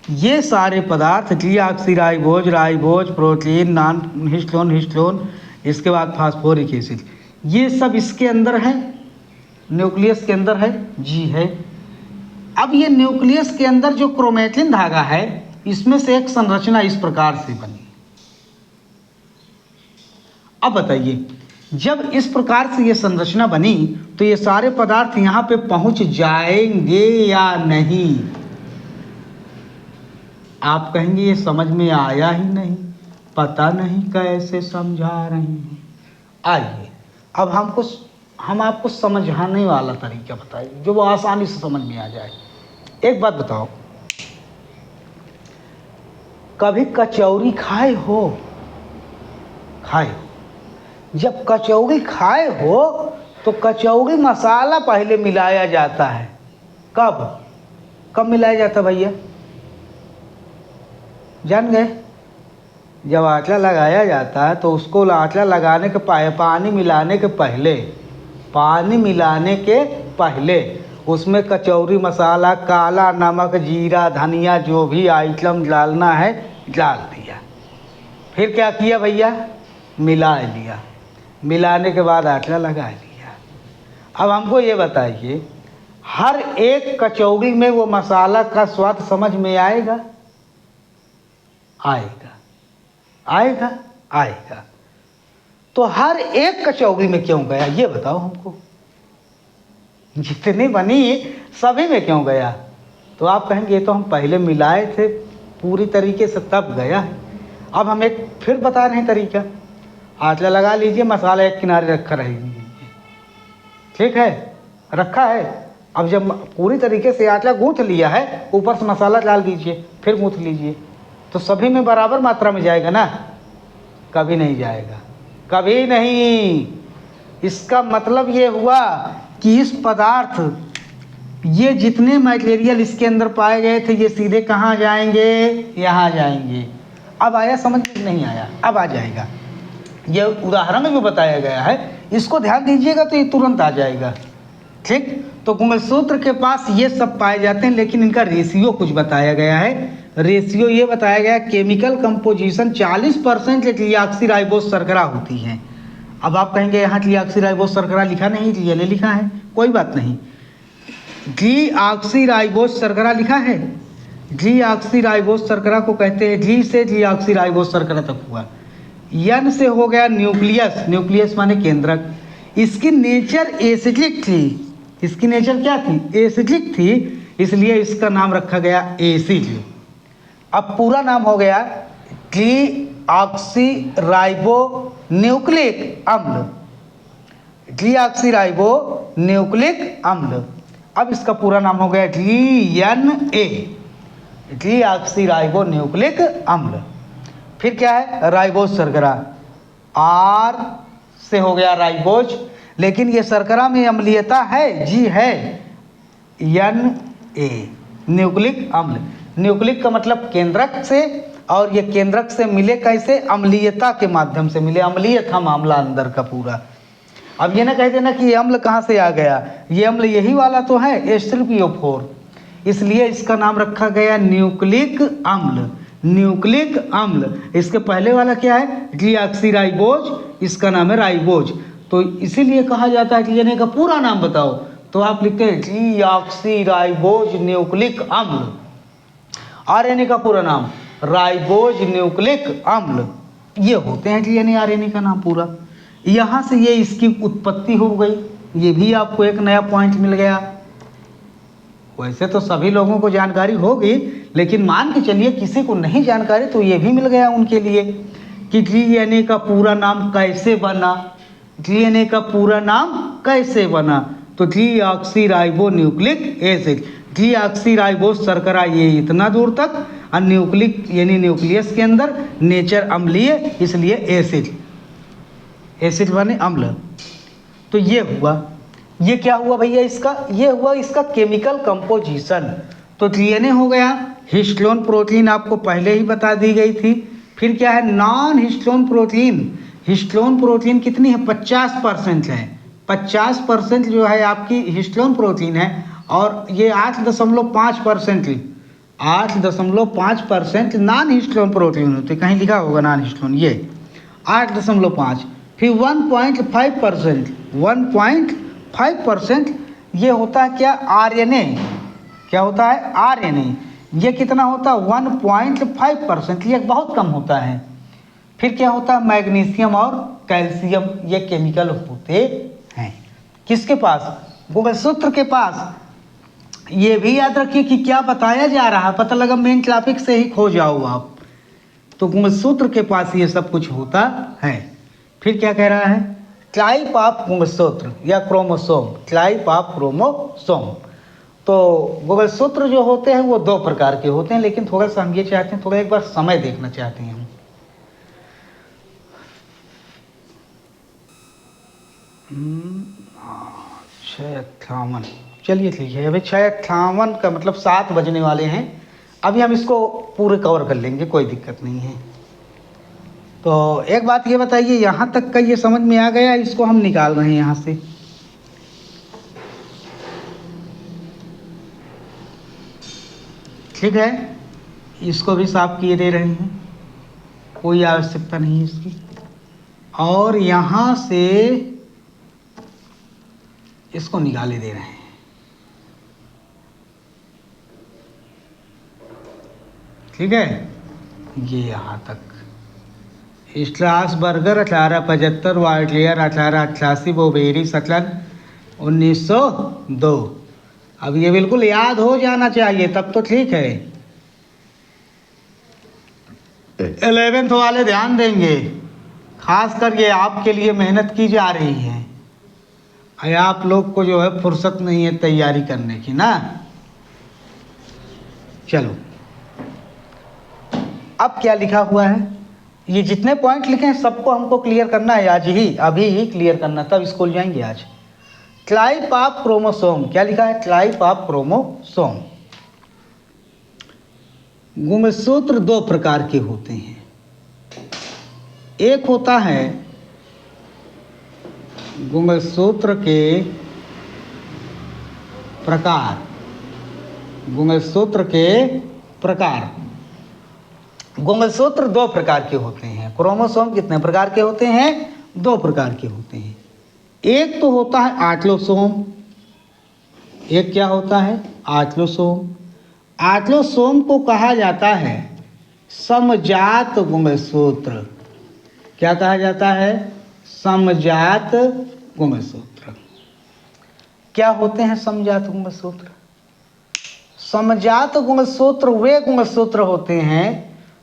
ये सारे पदार्थ deoxyribose, ribose, protein, non histone, इसके बाद फास्फोरिक एसिड, ये सब इसके अंदर है, न्यूक्लियस के अंदर है जी है। अब ये न्यूक्लियस के अंदर जो क्रोमैटिन धागा है, इसमें से एक संरचना इस प्रकार से बनी। अब बताइए, जब इस प्रकार से ये संरचना बनी तो ये सारे पदार्थ यहाँ पे पहुंच जाएंगे या नहीं? आप कहेंगे ये समझ में आया ही नहीं, पता नहीं कैसे समझा रही हैं। आइए अब हम आपको समझाने वाला तरीका बताइए जो वो आसानी से समझ में आ जाए। एक बात बताओ, कभी कचौरी खाए हो? जब कचौरी खाए हो तो कचौरी मसाला पहले मिलाया जाता है। कब मिलाया जाता भैया? जान गए? जब आटा लगाया जाता है तो उसको आटा लगाने के पानी मिलाने के पहले उसमें कचौरी मसाला, काला नमक, जीरा, धनिया, जो भी आइटम डालना है डाल दिया। फिर क्या किया भैया? मिला लिया। मिलाने के बाद आटा लगा लिया। अब हमको ये बताइए, हर एक कचौरी में वो मसाला का स्वाद समझ में आएगा? आएगा आएगा। तो हर एक कचौड़ी में क्यों गया ये बताओ हमको, जितनी बनी सभी में क्यों गया? तो आप कहेंगे ये तो हम पहले मिलाए थे पूरी तरीके से तब गया है। अब हम एक फिर बता रहे हैं तरीका। आटला लगा लीजिए, मसाला एक किनारे रखा रहेंगे, ठीक है, रखा है। अब जब पूरी तरीके से आटला गूंथ लिया है, ऊपर से मसाला डाल दीजिए, फिर गूंथ लीजिए, तो सभी में बराबर मात्रा में जाएगा ना? कभी नहीं जाएगा, कभी नहीं। इसका मतलब ये हुआ कि इस पदार्थ, ये जितने मटेरियल इसके अंदर पाए गए थे ये सीधे कहाँ जाएंगे? यहाँ जाएंगे। अब आया समझ में? नहीं आया, अब आ जाएगा। ये उदाहरण में बताया गया है, इसको ध्यान दीजिएगा तो ये तुरंत आ जाएगा, ठीक। तो गुंगलसूत्र के पास ये सब पाए जाते हैं, लेकिन इनका रेशियो कुछ बताया गया है। रेशियो ये बताया गया, केमिकल कंपोजिशन 40% डीऑक्सीराइबोस शर्करा होती है। अब आप कहेंगे यहाँ डीऑक्सीराइबोस शर्करा लिखा नहीं, डीएनए लिखा है, कोई बात नहीं। डीऑक्सीराइबोस शर्करा लिखा है। डीऑक्सीराइबोस शर्करा को कहते हैं, डी से डीऑक्सीराइबोस शर्करा तक हुआ। एन से हो गया न्यूक्लियस, न्यूक्लियस माने केंद्रक। इसकी नेचर एसिडिक थी, इसकी नेचर क्या थी? एसिडिक थी, इसलिए इसका नाम रखा गया एसिड। अब पूरा नाम हो गया डीऑक्सीराइबो न्यूक्लिक अम्ल, डीऑक्सीराइबो न्यूक्लिक अम्ल। अब इसका पूरा नाम हो गया डीएनए, डीऑक्सीराइबो न्यूक्लिक अम्ल। फिर क्या है? राइबोज शर्करा, आर से हो गया राइबोज, लेकिन ये शर्करा में अम्लीयता है, जी है, एन ए, न्यूक्लिक अम्ल। न्यूक्लिक का मतलब केंद्रक से, और ये केंद्रक से मिले कैसे? अम्लीयता के माध्यम से मिले, अम्लीय था मामला अंदर का पूरा। अब ये ना कह देना कि ये अम्ल कहाँ से आ गया, ये अम्ल यही वाला तो है H3PO4, इसलिए इसका नाम रखा गया न्यूक्लिक अम्ल, न्यूक्लिक अम्ल। इसके पहले वाला क्या है? डीऑक्सीराइबोज, इसका नाम है राइबोज। तो इसीलिए कहा जाता है डीएनए का पूरा नाम बताओ, तो आप लिखते हैं डीऑक्सीराइबोज न्यूक्लिक अम्ल। आरएनए का पूरा नाम राइबोज न्यूक्लिक अम्ल। ये होते हैं डीएनए आरएनए का नाम पूरा। यहाँ से ये इसकी उत्पत्ति हो गई, ये भी आपको एक नया पॉइंट मिल गया। वैसे तो सभी लोगों को जानकारी होगी, लेकिन मान के चलिए किसी को नहीं जानकारी, तो ये भी मिल गया उनके लिए कि डीएनए का पूरा नाम कैसे बना, डीएनए का पूरा नाम कैसे बना। तो डीऑक्सीराइबो न्यूक्लिक एसिड, डीऑक्सीराइबोस शर्करा ये इतना दूर तक, और न्यूक्लिक यानी न्यूक्लियस के अंदर नेचर अम्लीय, इसलिए एसिड, एसिड बने अम्ल। तो ये हुआ, ये क्या हुआ भैया इसका? ये हुआ इसका केमिकल कंपोजिशन। तो डीएनए हो गया, हिस्टोन प्रोटीन आपको पहले ही बता दी गई थी। फिर क्या है? Non histone protein. Histone protein कितनी है? 50% है, 50% जो है आपकी हिस्टोन प्रोटीन है, और ये 8.5%, 8.5% नॉन हिस्टोन प्रोटीन होते, कहीं लिखा होगा नॉन हिस्टोन, ये 8.5। फिर 1.5%, 1.5% ये होता है क्या? आरएनए। क्या होता है? आरएनए। ये कितना होता है? 1.5%, ये बहुत कम होता है। फिर क्या होता है? मैग्नीशियम और कैल्शियम, ये केमिकल होते हैं किसके पास? गुंगलसूत्र के पास। ये भी याद रखिए कि क्या बताया जा रहा है, पता लगा मेन टॉपिक से ही खो जाओ आप। तो गुंगलसूत्र के पास ये सब कुछ होता है। फिर क्या कह रहा है? टाइप ऑफ गुंगलसूत्र या क्रोमोसोम, टाइप ऑफ क्रोमोसोम। तो गुंगलसूत्र जो होते हैं वो 2 प्रकार के होते हैं, लेकिन थोड़ा सा हम ये चाहते हैं, थोड़ा एक बार समय देखना चाहते हैं हम। 6:58, चलिए ठीक है। अभी 6:58 का मतलब 7 बजने वाले हैं। अभी हम इसको पूरे कवर कर लेंगे, कोई दिक्कत नहीं है। तो एक बात ये बताइए, यहाँ तक का ये समझ में आ गया? इसको हम निकाल रहे हैं यहाँ से। ठीक है, इसको भी साफ किए दे रहे हैं, कोई आवश्यकता नहीं है इसकी। और यहाँ से इसको निकाले दे रहे हैं। ठीक है, ये यहाँ तक। स्ट्रासबर्गर 1875, वाइटलेयर 1888, बोबेरी सटलन 1902। अब ये बिल्कुल याद हो जाना चाहिए, तब तो ठीक है। 11th वाले ध्यान देंगे, खास कर ये आपके लिए मेहनत की जा रही है। आप लोग को जो है फुर्सत नहीं है तैयारी करने की ना। चलो, अब क्या लिखा हुआ है, ये जितने पॉइंट लिखे हैं सबको हमको क्लियर करना है आज ही, अभी ही क्लियर करना, तब स्कूल जाएंगे आज। टाइप ऑफ क्रोमोसोम, क्या लिखा है, टाइप ऑफ क्रोमोसोम। गुणसूत्र दो प्रकार के होते हैं। एक होता है गुणसूत्र के प्रकार, गुणसूत्र के प्रकार। गुणसूत्र दो प्रकार के होते हैं। क्रोमोसोम कितने प्रकार के होते हैं, दो प्रकार के होते हैं। एक तो होता है आट्लोसोम, एक क्या होता है, आट्लोसोम। आट्लोसोम को कहा जाता है समजात गुणसूत्र। क्या कहा जाता है, समजात गुणसूत्र। क्या होते हैं समजात गुणसूत्र? समजात गुणसूत्र वे गुणसूत्र होते हैं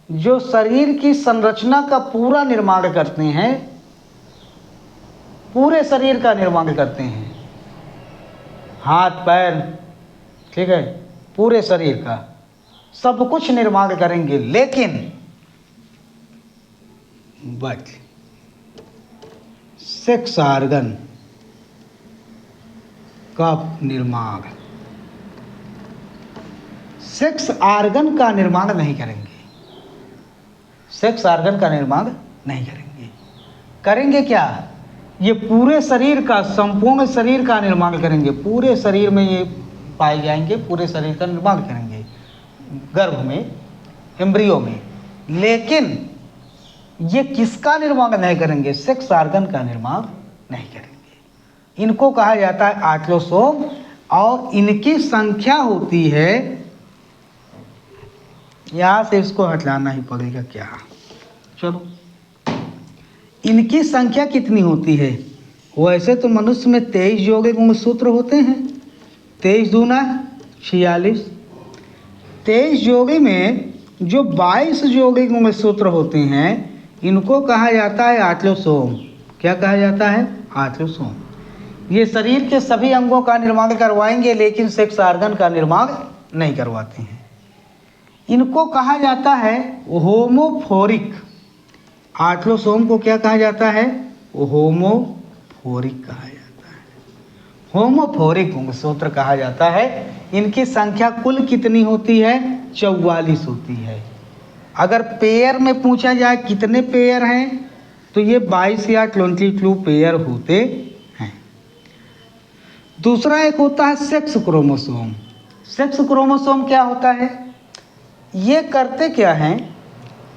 जो शरीर की संरचना का पूरा निर्माण करते हैं, पूरे शरीर का निर्माण करते हैं, हाथ पैर, ठीक है, पूरे शरीर का सब कुछ निर्माण करेंगे, लेकिन बट सेक्स ऑर्गन का निर्माण, सेक्स ऑर्गन का निर्माण नहीं करेंगे। सेक्स ऑर्गन का निर्माण नहीं करेंगे। करेंगे क्या, ये पूरे शरीर का, संपूर्ण शरीर का निर्माण करेंगे। पूरे शरीर में ये पाए जाएंगे, पूरे शरीर का निर्माण करेंगे गर्भ में, एम्ब्रियो में। लेकिन ये किसका निर्माण नहीं करेंगे, सेक्स ऑर्गन का निर्माण नहीं करेंगे। इनको कहा जाता है आट्लोसोम, और इनकी संख्या होती है, यहां से इसको हटाना ही पड़ेगा क्या, चलो, इनकी संख्या कितनी होती है? वैसे तो मनुष्य में 23 जोड़े गुणसूत्र होते हैं, 23 दूना 46। 23 जोड़े में जो 22 जोड़े गुणसूत्र होते हैं, इनको कहा जाता है आट्लोसोम। क्या कहा जाता है, आट्लोसोम। ये शरीर के सभी अंगों का निर्माण करवाएंगे, लेकिन सेक्स ऑर्गन का निर्माण नहीं करवाते हैं। इनको कहा जाता है होमोफोरिक। आट्लोसोम को क्या कहा जाता है, होमोफोरिक कहा जाता है, होमोफोरिक गुणसूत्र कहा जाता है। इनकी संख्या कुल कितनी होती है, 44 होती है। अगर पेयर में पूछा जाए कितने पेयर हैं, तो ये 22 या 22 पेयर होते हैं। दूसरा एक होता है सेक्स क्रोमोसोम। सेक्स क्रोमोसोम क्या होता है, ये करते क्या हैं,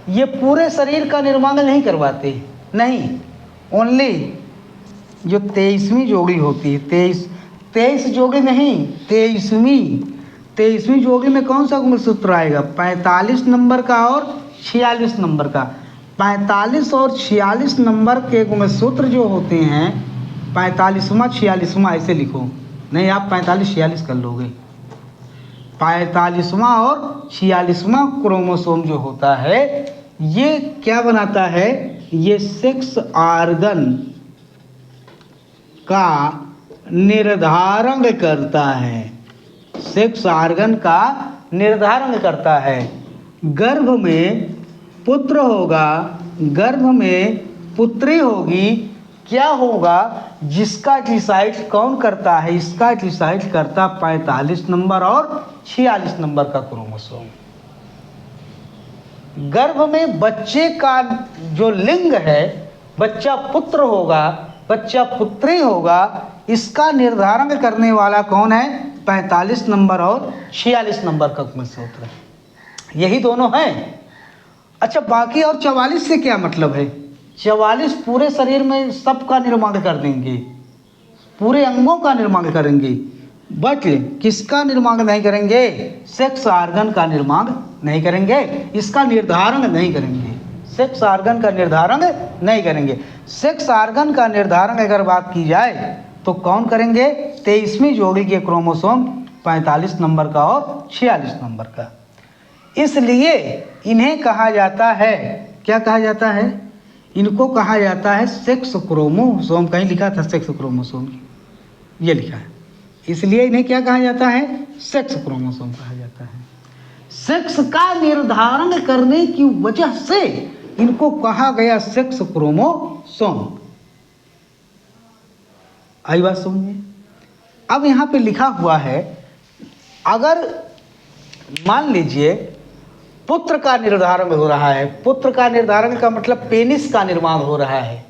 ये पूरे शरीर का निर्माण नहीं करवाते, नहीं, ओनली जो 23वीं जोड़ी होती है, 23 जोड़ी नहीं, 23वीं जोड़ी में कौन सा गुणसूत्र आएगा, 45 नंबर का और 46 नंबर का। 45 और 46 नंबर के गुणसूत्र जो होते हैं, 45वां 46वां ऐसे लिखो, नहीं आप 45-46 कर लोगे। 45वां और 46वां क्रोमोसोम जो होता है, ये क्या बनाता है, ये सेक्स ऑर्गन का निर्धारण करता है, सेक्स ऑर्गन का निर्धारण करता है। गर्भ में पुत्र होगा, गर्भ में पुत्री होगी, क्या होगा, जिसका डिसाइड कौन करता है, इसका डिसाइड करता 45 नंबर और 46 नंबर का क्रोमोसोम। गर्भ में बच्चे का जो लिंग है, बच्चा पुत्र होगा, बच्चा पुत्री होगा, इसका निर्धारण करने वाला कौन है, 45 नंबर और 46 नंबर का गुणसूत्र। यही दोनों हैं। अच्छा, बाकी और 44 से क्या मतलब है? 44 पूरे शरीर में सबका निर्माण कर देंगे, पूरे अंगों का निर्माण करेंगे, बट किसका निर्माण नहीं करेंगे, सेक्स ऑर्गन का निर्माण नहीं करेंगे, इसका निर्धारण नहीं करेंगे। सेक्स ऑर्गन का निर्धारण नहीं करेंगे। सेक्स ऑर्गन का निर्धारण अगर बात की जाए तो कौन करेंगे? 23वीं जोड़ी के क्रोमोसोम 45 नंबर का और 46 नंबर का। इसलिए इन्हें कहा जाता है, क्या कहा जाता है? इनको कहा जाता है सेक्स क्रोमोसोम। कहीं लिखा था सेक्स क्रोमोसोम, ये लिखा है। इसलिए इन्हें क्या कहा जाता है? सेक्स क्रोमोसोम कहा जाता है। सेक्स का निर्धारण करने की वजह से इनको कहा गया सेक्स क्रोमोसोम। आई बात समझ में? अब यहाँ पे लिखा हुआ है, अगर मान लीजिए पुत्र का निर्धारण हो रहा है, पुत्र का निर्धारण का मतलब पेनिस का निर्माण हो रहा है।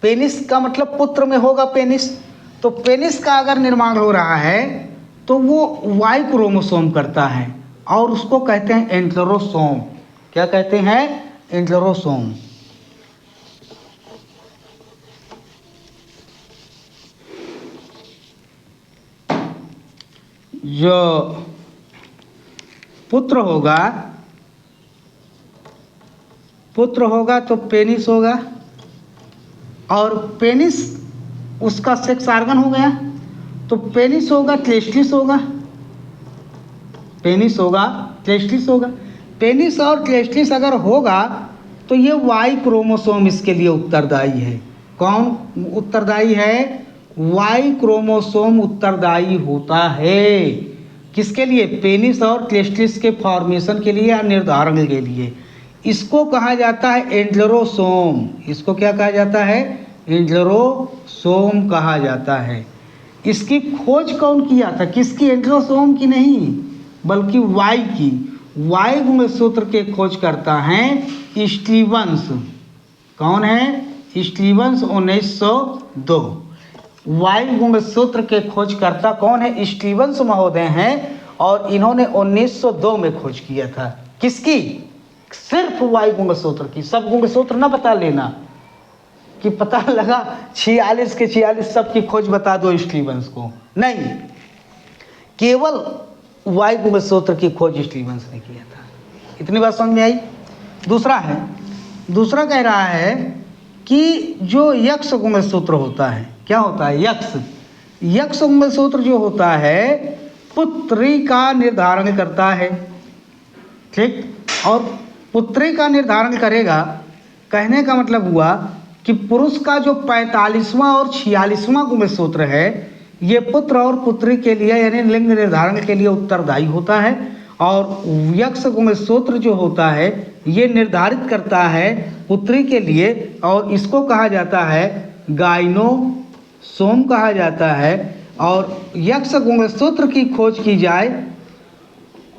पेनिस का मतलब पुत्र में होगा पेनिस, तो पेनिस का अगर निर्माण हो रहा है तो वो वाई क्रोमोसोम करता है और उसको कहते हैं एंटेरोसोम। क्या कहते हैं? एंटेरोसोम। जो पुत्र होगा तो पेनिस होगा, और पेनिस उसका सेक्स ऑर्गन हो गया, तो पेनिस होगा टेस्टिस होगा, पेनिस होगा टेस्टिस होगा। पेनिस और टेस्टिस अगर होगा तो ये वाई क्रोमोसोम इसके लिए उत्तरदायी है। कौन उत्तरदायी है? वाई क्रोमोसोम उत्तरदायी होता है। किसके लिए? पेनिस और टेस्टिस के फॉर्मेशन के लिए या निर्धारण के लिए। इसको कहा जाता है एंटेरोसोम। इसको क्या कहा जाता है? एंटेरोसोम कहा जाता है। इसकी खोज कौन किया था? किसकी? एंटेरोसोम की नहीं, बल्कि वाई की। वाई गुणसूत्र के खोज करता है स्टीवंस। कौन है? स्टीवंस 1902। वाई गुणसूत्र के खोजकर्ता कौन है? स्टीवंस महोदय हैं, और इन्होंने 1902 में खोज किया था। किसकी? सिर्फ वाई गुणसूत्र की। सब गुणसूत्र ना बता लेना कि पता लगा 46 के 46 सब की खोज बता दो स्टीवंस को, नहीं, केवल वाई गुणसूत्र की खोज स्टीवंस ने किया था। इतनी बात समझ में आई? दूसरा कह रहा है कि जो यक्ष गुणसूत्र होता है, क्या होता है? यक्ष गुणसूत्र जो होता है पुत्री का निर्धारण करता है, ठीक। और पुत्री का निर्धारण करेगा, कहने का मतलब हुआ कि पुरुष का जो 45वां और 46वां गुणसूत्र है ये पुत्र और पुत्री के लिए यानी लिंग निर्धारण के लिए उत्तरदायी होता है, और यक्ष गुणसूत्र जो होता है ये निर्धारित करता है पुत्री के लिए, और इसको कहा जाता है गाइनोसोम कहा जाता है। और यक्ष गुणसूत्र की खोज की जाए,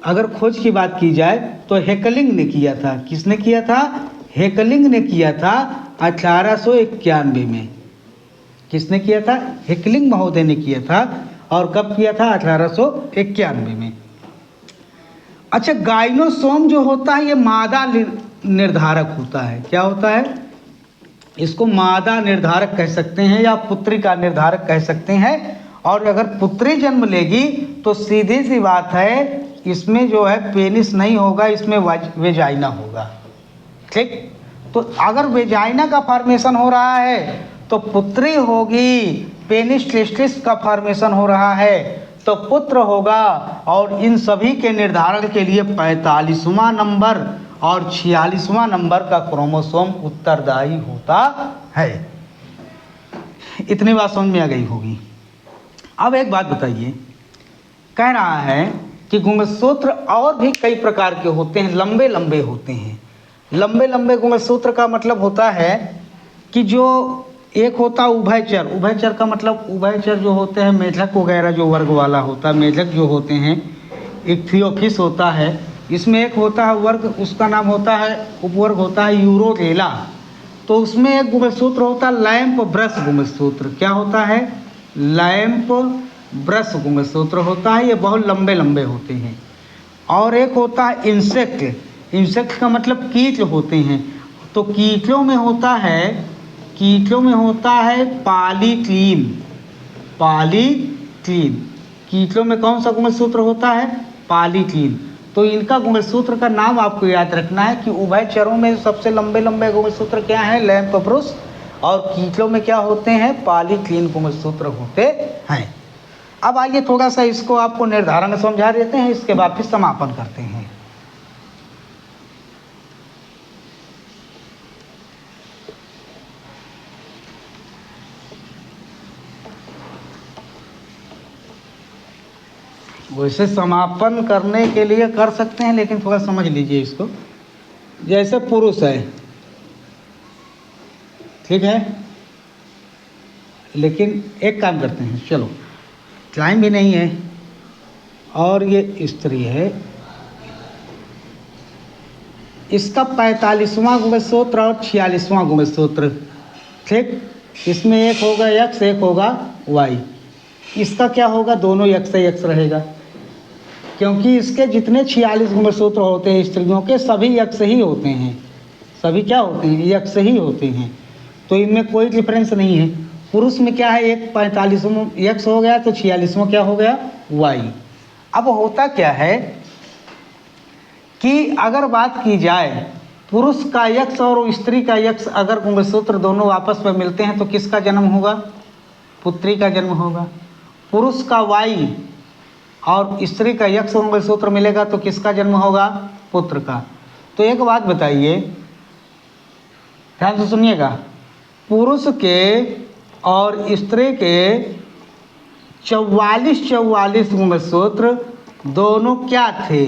अगर खोज की बात की जाए तो हेकलिंग ने किया था। किसने किया था? हेकलिंग ने किया था 1891 में। किसने किया था? हेकलिंग महोदय ने किया था। और कब किया था? 1891 में। अच्छा, गाइनोसोम जो होता है ये मादा निर्धारक होता है। क्या होता है? इसको मादा निर्धारक कह सकते हैं या पुत्री का निर्धारक कह सकते हैं। और अगर पुत्री जन्म लेगी तो सीधी सी बात है इसमें जो है पेनिस नहीं होगा, इसमें वेजाइना होगा, ठीक। तो अगर वेजाइना का फॉर्मेशन हो रहा है तो पुत्री होगी, पेनिस टेस्टिस का फॉर्मेशन हो रहा है तो पुत्र होगा। और इन सभी के निर्धारण के लिए 45वां नंबर और 46वां नंबर का क्रोमोसोम उत्तरदायी होता है। इतनी बात समझ में आ गई होगी। अब एक बात बताइए, कह रहा है कि गुणसूत्र और भी कई प्रकार के होते हैं, लंबे लंबे होते हैं। लंबे लंबे गुणसूत्र का मतलब होता है कि जो एक होता है उभयचर। उभयचर का मतलब उभयचर जो होते हैं मेढक वगैरह जो वर्ग वाला होता है, मेढक जो होते हैं, इक्थियोफिस होता है। इसमें एक होता है वर्ग, उसका नाम होता है उपवर्ग होता है यूरोरेला। तो उसमें एक गुणसूत्र होता है लैंप ब्रश गुणसूत्र। क्या होता है? लैंप ब्रश गुणसूत्र होता है। ये बहुत लंबे लंबे होते हैं। और एक होता है इंसेक्ट। इंसेक्ट का मतलब कीट होते हैं। तो कीटों में होता है पॉलीक्लीन। पॉलीक्लीन कीटों में कौन सा गुणसूत्र होता है? पॉलीक्लीन। तो इनका गुणसूत्र का नाम आपको याद रखना है कि उभयचरों में सबसे लंबे लंबे गुणसूत्र क्या हैं, लैंपब्रुस, और कीटों में क्या होते हैं, पॉलीक्लीन गुणसूत्र होते हैं। अब आइए थोड़ा सा इसको आपको निर्धारण समझा देते हैं, इसके बाद फिर समापन करते हैं। वैसे समापन करने के लिए कर सकते हैं, लेकिन थोड़ा समझ लीजिए इसको। जैसे पुरुष है, ठीक है, लेकिन एक काम करते हैं, चलो टाइम भी नहीं है, और ये स्त्री है, इसका 45वां गुणसूत्र और 46वां गुणसूत्र, ठीक, इसमें एक होगा एक्स, एक होगा वाई। इसका क्या होगा, दोनों एक्स से एक्स रहेगा, क्योंकि इसके जितने 46 गुणसूत्र होते हैं स्त्रियों के, सभी एक्स ही होते हैं, सभी क्या होते हैं, एक्स ही होते हैं, तो इनमें कोई डिफरेंस नहीं है। पुरुष में क्या है, एक 45वां एक्स हो गया तो 46वां क्या हो गया, वाई। अब होता क्या है कि अगर बात की जाए पुरुष का एक्स और स्त्री का एक्स, अगर गुणसूत्र दोनों आपस में मिलते हैं तो किसका जन्म होगा, पुत्री का जन्म होगा। पुरुष का वाई और स्त्री का एक्स गुणसूत्र मिलेगा तो किसका जन्म होगा, पुत्र का। तो एक बात बताइए, ध्यान से सुनिएगा, पुरुष के और स्त्री के 44 गुणसूत्र दोनों क्या थे,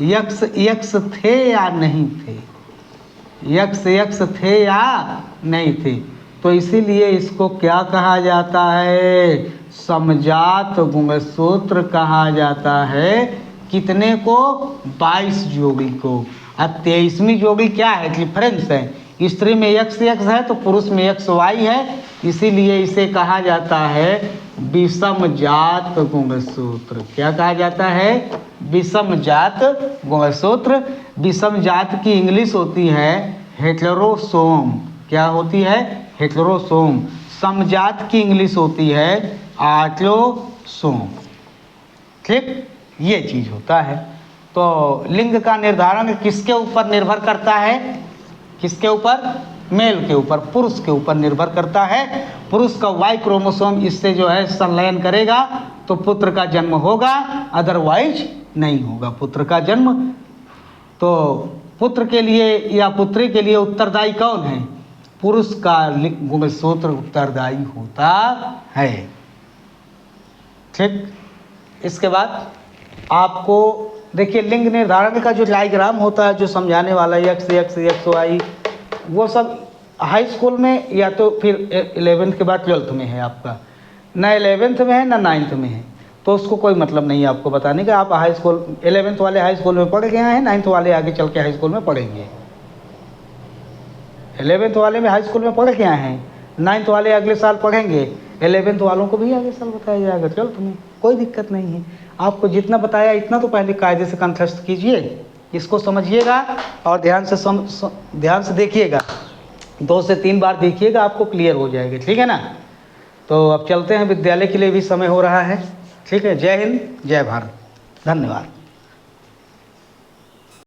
यक्स थे या नहीं थे, यक्स थे या नहीं थे। तो इसीलिए इसको क्या कहा जाता है, समजात गुणसूत्र कहा जाता है। कितने को, 22 जोड़ी को। अब 23वीं जोड़ी क्या है, डिफरेंस है, स्त्री में एक्स है तो पुरुष में एक्स वाई है, इसीलिए इसे कहा जाता है विषमजात गुणसूत्र। क्या कहा जाता है, विषमजात गुणसूत्र। विषमजात की इंग्लिश होती है हेटेरोसोम। क्या होती है, हेटेरोसोम। समजात की इंग्लिश होती है ऑटोसोम। ठीक, ये चीज होता है। तो लिंग का निर्धारण किसके ऊपर निर्भर करता है, किसके ऊपर, मेल के ऊपर, पुरुष के ऊपर निर्भर करता है। पुरुष का वाई क्रोमोसोम इससे जो है संलयन करेगा तो पुत्र का जन्म होगा, अदरवाइज नहीं होगा पुत्र का जन्म। तो पुत्र के लिए या पुत्री के लिए उत्तरदायी कौन है, पुरुष का गुणसूत्र उत्तरदायी होता है। ठीक, इसके बाद आपको देखिए लिंग निर्धारण का जो डायग्राम होता है, जो समझाने वाला एक्स वाई, वो सब हाई स्कूल में या तो फिर 11th के बाद 12th में है आपका, ना 11th में है ना 9th में है, तो उसको कोई मतलब नहीं है आपको बताने का। आप हाई स्कूल 11th वाले हाई स्कूल में पढ़ गए हैं, 9th वाले आगे चल के हाई स्कूल में पढ़ेंगे। 11th वाले में हाई स्कूल में पढ़ के आए हैं, 9th वाले अगले साल पढ़ेंगे, 11th वालों को भी अगले साल बताया जाएगा। चलो तुम्हें कोई दिक्कत नहीं है, आपको जितना बताया इतना तो पहले कायदे से कंठस्थ कीजिए, इसको समझिएगा और ध्यान से देखिएगा, 2 से 3 बार देखिएगा, आपको क्लियर हो जाएगा। ठीक है ना। तो अब चलते हैं, विद्यालय के लिए भी समय हो रहा है। ठीक है, जय हिंद, जय भारत, धन्यवाद।